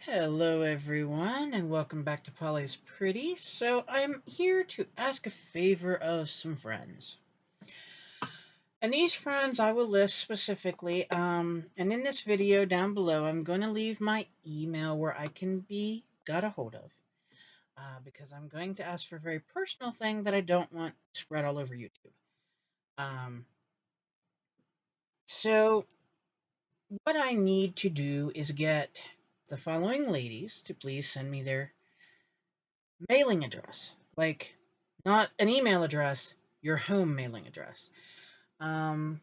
Hello everyone and welcome back to Polly's Pretty. So I'm here to ask a favor of some friends. And these friends I will list specifically, and in this video down below I'm going to leave my email where I can be got a hold of. Because I'm going to ask for a very personal thing that I don't want spread all over YouTube. Um, so what I need to do is get the following ladies to please send me their mailing address. Like, not an email address, your home mailing address. Um,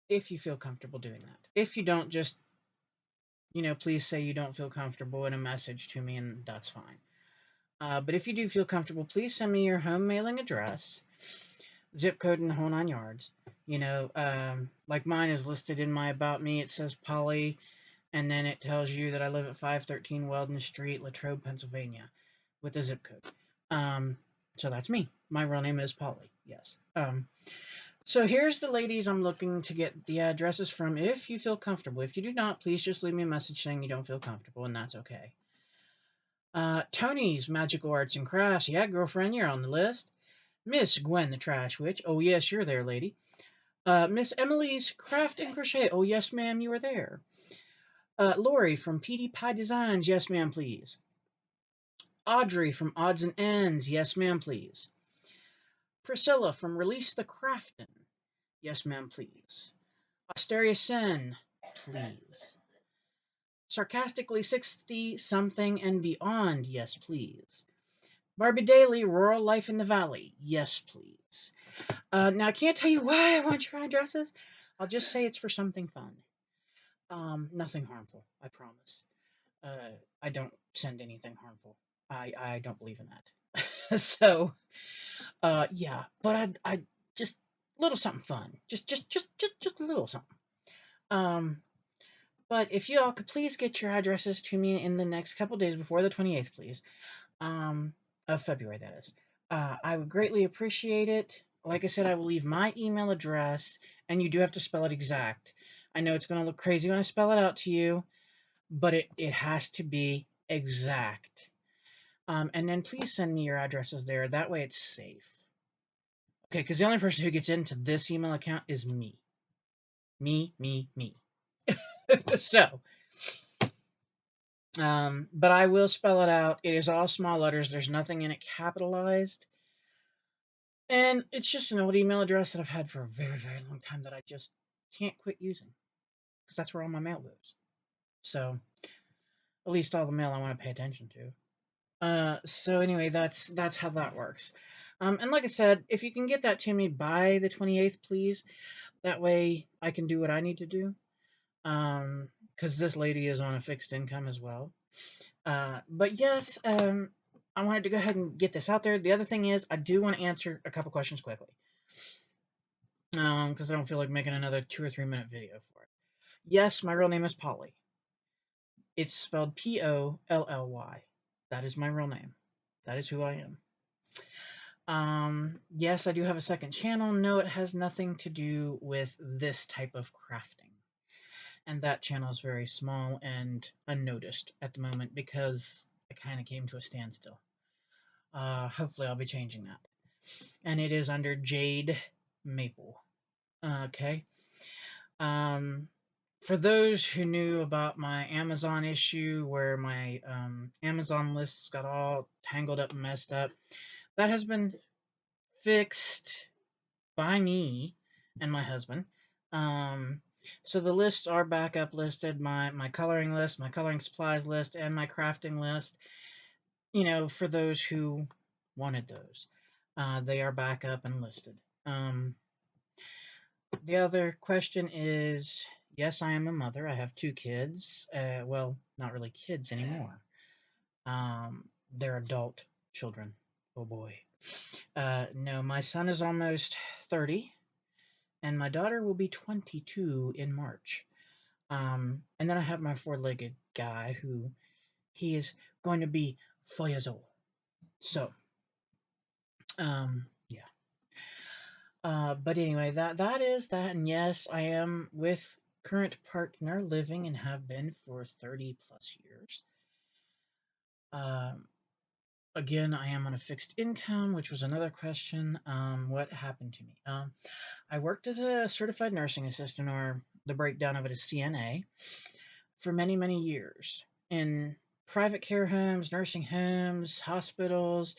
if you feel comfortable doing that. If you don't, just, please say you don't feel comfortable in a message to me, and that's fine. But if you do feel comfortable, please send me your home mailing address, zip code, and the whole 9 yards. Like mine is listed in my About Me. It says Polly, and then it tells you that I live at 513 Weldon Street, Latrobe, Pennsylvania, with the zip code. So that's me. My real name is Polly. Yes. So here's the ladies I'm looking to get the addresses from if you feel comfortable. If you do not, please just leave me a message saying you don't feel comfortable, and that's okay. Tony's Magical Arts and Crafts. Yeah, girlfriend, you're on the list. Miss Gwen the Trash Witch. Oh, yes, you're there, lady. Miss Emily's Craft and Crochet. Oh, yes, ma'am, you are there. Lori from PD Pie Designs. Yes, ma'am, please. Audrey from Odds and Ends. Yes, ma'am, please. Priscilla from Release the Craftin'. Yes, ma'am, please. Asteria Sen, please. Sarcastically 60 something and beyond. Yes, please. Barbie Daily, Rural Life in the Valley. Yes, please. Now, I can't tell you why I want your addresses. I'll just say it's for something fun. Nothing harmful, I promise. I don't send anything harmful. I don't believe in that. So, yeah, but I just a little something fun. Just a little something. Um, but if you all could please get your addresses to me in the next couple days before the 28th, please. Um, of February, that is. I would greatly appreciate it. Like I said, I will leave my email address, and you do have to spell it exact. I know it's going to look crazy when I spell it out to you, but it has to be exact. And then please send me your addresses there. That way it's safe. Okay, because the only person who gets into this email account is me. Me. So, but I will spell it out. It is all small letters. There's nothing in it capitalized. And it's just an old email address that I've had for a very, very long time that I just can't quit using. Because that's where all my mail goes. So, at least all the mail I want to pay attention to. So anyway, that's how that works. And like I said, if you can get that to me by the 28th, please. That way I can do what I need to do. Because this lady is on a fixed income as well. But yes, I wanted to go ahead and get this out there. The other thing is, I do want to answer a couple questions quickly. Because I don't feel like making another 2 or 3 minute video for it. Yes, my real name is Polly. It's spelled Polly. That is my real name. That is who I am. Yes, I do have a second channel. No, it has nothing to do with this type of crafting. And that channel is very small and unnoticed at the moment because I kind of came to a standstill. Hopefully I'll be changing that. And it is under Jade Maple. Okay. For those who knew about my Amazon issue where my Amazon lists got all tangled up and messed up, that has been fixed by me and my husband. So the lists are back up listed, my coloring list, my coloring supplies list, and my crafting list, for those who wanted those. They are back up and listed. The other question is, yes, I am a mother. I have 2 kids. Well, not really kids anymore. They're adult children. Oh boy. No, my son is almost 30, and my daughter will be 22 in March. And then I have my 4-legged guy who he is going to be 4 years old. So, yeah. But anyway, that is that, and yes, I am with current partner, living and have been for 30 plus years. Um, Again, I am on a fixed income, which was another question. What happened to me? I worked as a certified nursing assistant, or the breakdown of it is CNA, for many, many years in private care homes, nursing homes, hospitals,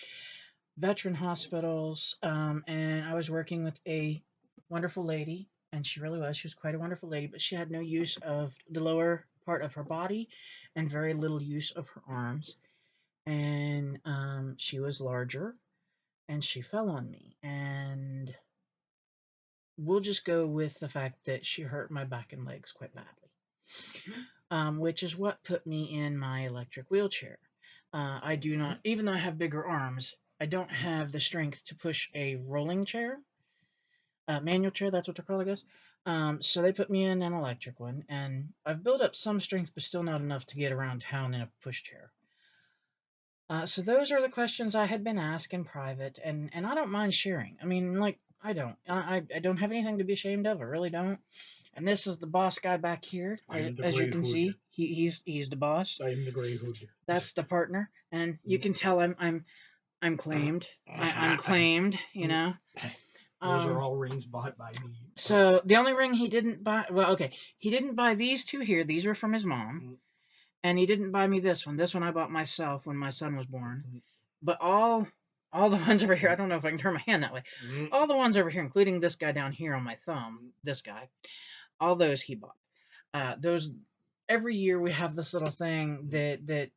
veteran hospitals, and I was working with a wonderful lady, and she really was. She was quite a wonderful lady, but she had no use of the lower part of her body and very little use of her arms. And she was larger, and she fell on me. And we'll just go with the fact that she hurt my back and legs quite badly, which is what put me in my electric wheelchair. I do not, even though I have bigger arms, I don't have the strength to push a rolling chair, manual chair, that's what they're called, I guess. So they put me in an electric one, and I've built up some strength, but still not enough to get around town in a pushchair. So those are the questions I had been asked in private, and I don't mind sharing. I mean, like, I don't have anything to be ashamed of. I really don't. And this is the boss guy back here, as you can see. He's the boss. I am the gray hood. That's the partner, and you can tell I'm claimed. I'm claimed. You know. Those are all rings bought by me. So the only ring he didn't buy, well, okay, he didn't buy these two here. These were from his mom, and he didn't buy me this one. This one I bought myself when my son was born. But all the ones over here, I don't know if I can turn my hand that way. All the ones over here, including this guy down here on my thumb, this guy, all those he bought. Those every year we have this little thing that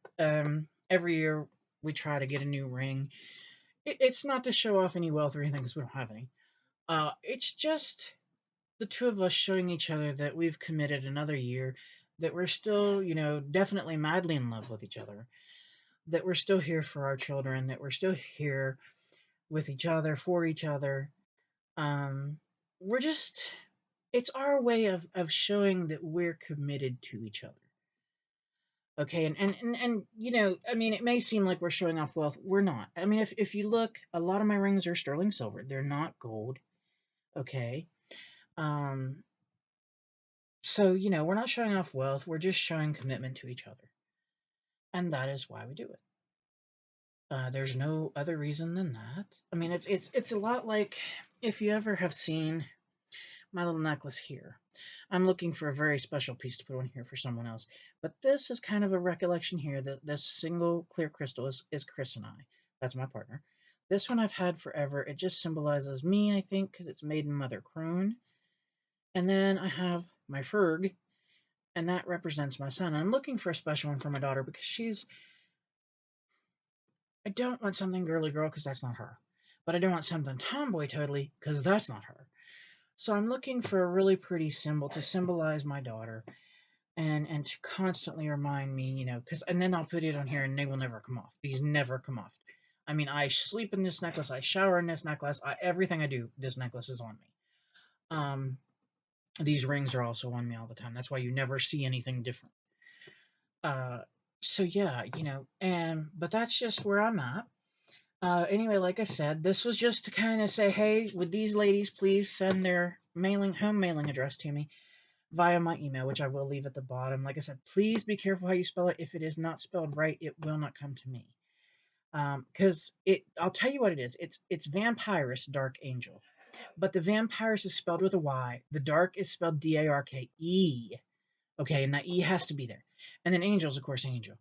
every year we try to get a new ring. It's not to show off any wealth or anything because we don't have any. It's just the two of us showing each other that we've committed another year, that we're still, definitely madly in love with each other, that we're still here for our children, that we're still here with each other, for each other. Um, we're just, it's our way of showing that we're committed to each other. Okay, and I mean, it may seem like we're showing off wealth. We're not. I mean, if you look, a lot of my rings are sterling silver. They're not gold. Okay. Um, so we're not showing off wealth. We're just showing commitment to each other, and that is why we do it. There's no other reason than that. I mean, it's a lot like if you ever have seen my little necklace here. I'm looking for a very special piece to put on here for someone else. But this is kind of a recollection here that this single clear crystal is Chris and I. That's my partner. This one I've had forever. It just symbolizes me, I think, because it's made in Mother Crone. And then I have my Ferg, and that represents my son. I'm looking for a special one for my daughter because I don't want something girly girl because that's not her. But I don't want something tomboy totally because that's not her. So I'm looking for a really pretty symbol to symbolize my daughter and to constantly remind me, because and then I'll put it on here and they will never come off. These never come off. I mean, I sleep in this necklace, I shower in this necklace, everything I do, this necklace is on me. These rings are also on me all the time. That's why you never see anything different. Uh, so yeah, but that's just where I'm at. Anyway, like I said, this was just to kind of say, hey, would these ladies please send their home mailing address to me via my email, which I will leave at the bottom. Like I said, please be careful how you spell it. If it is not spelled right, it will not come to me. Because I'll tell you what it is. It's vampyressdarkeangel, but the vampyress is spelled with a Y. The dark is spelled Darke. Okay, and that E has to be there. And then angel's, of course, angel.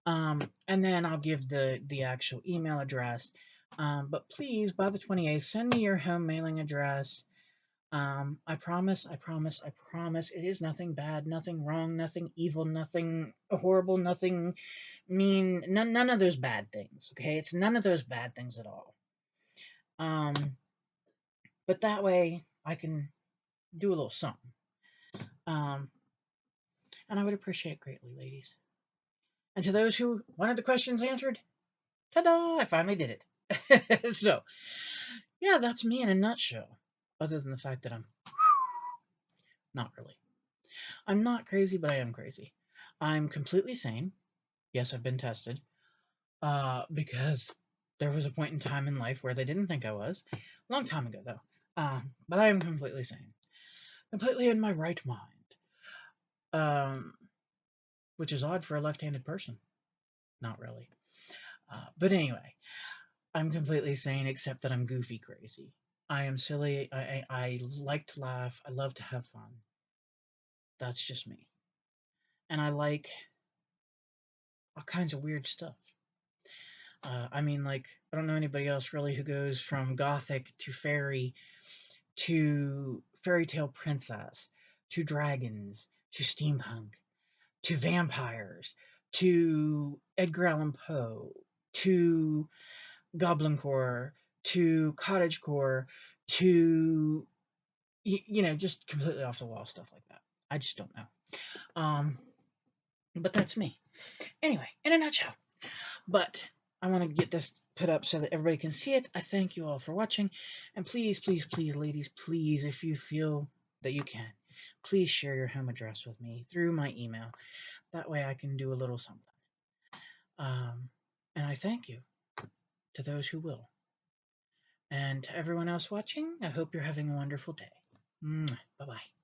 And then I'll give the actual email address. But please, by the 28th, send me your home mailing address. I promise, I promise, I promise, it is nothing bad, nothing wrong, nothing evil, nothing horrible, nothing mean, none of those bad things, okay? It's none of those bad things at all. But that way, I can do a little something. And I would appreciate it greatly, ladies. And to those who wanted the questions answered, ta-da, I finally did it. So, yeah, that's me in a nutshell. Other than the fact that I'm not really. I'm not crazy, but I am crazy. I'm completely sane. Yes, I've been tested. Because there was a point in time in life where they didn't think I was. Long time ago, though. But I am completely sane. Completely in my right mind. um, which is odd for a left-handed person. Not really. But anyway, I'm completely sane except that I'm goofy crazy. I am silly. I like to laugh. I love to have fun. That's just me. And I like all kinds of weird stuff. I mean, like, I don't know anybody else really who goes from gothic to fairy to fairy tale princess to dragons to steampunk to vampires to Edgar Allan Poe to goblin core to cottage core to just completely off the wall stuff like that. I just don't know. But that's me. Anyway, in a nutshell. But I want to get this put up so that everybody can see it. I thank you all for watching. And please, please, please, ladies, please, if you feel that you can, please share your home address with me through my email. That way I can do a little something. And I thank you to those who will. And to everyone else watching, I hope you're having a wonderful day. Bye bye.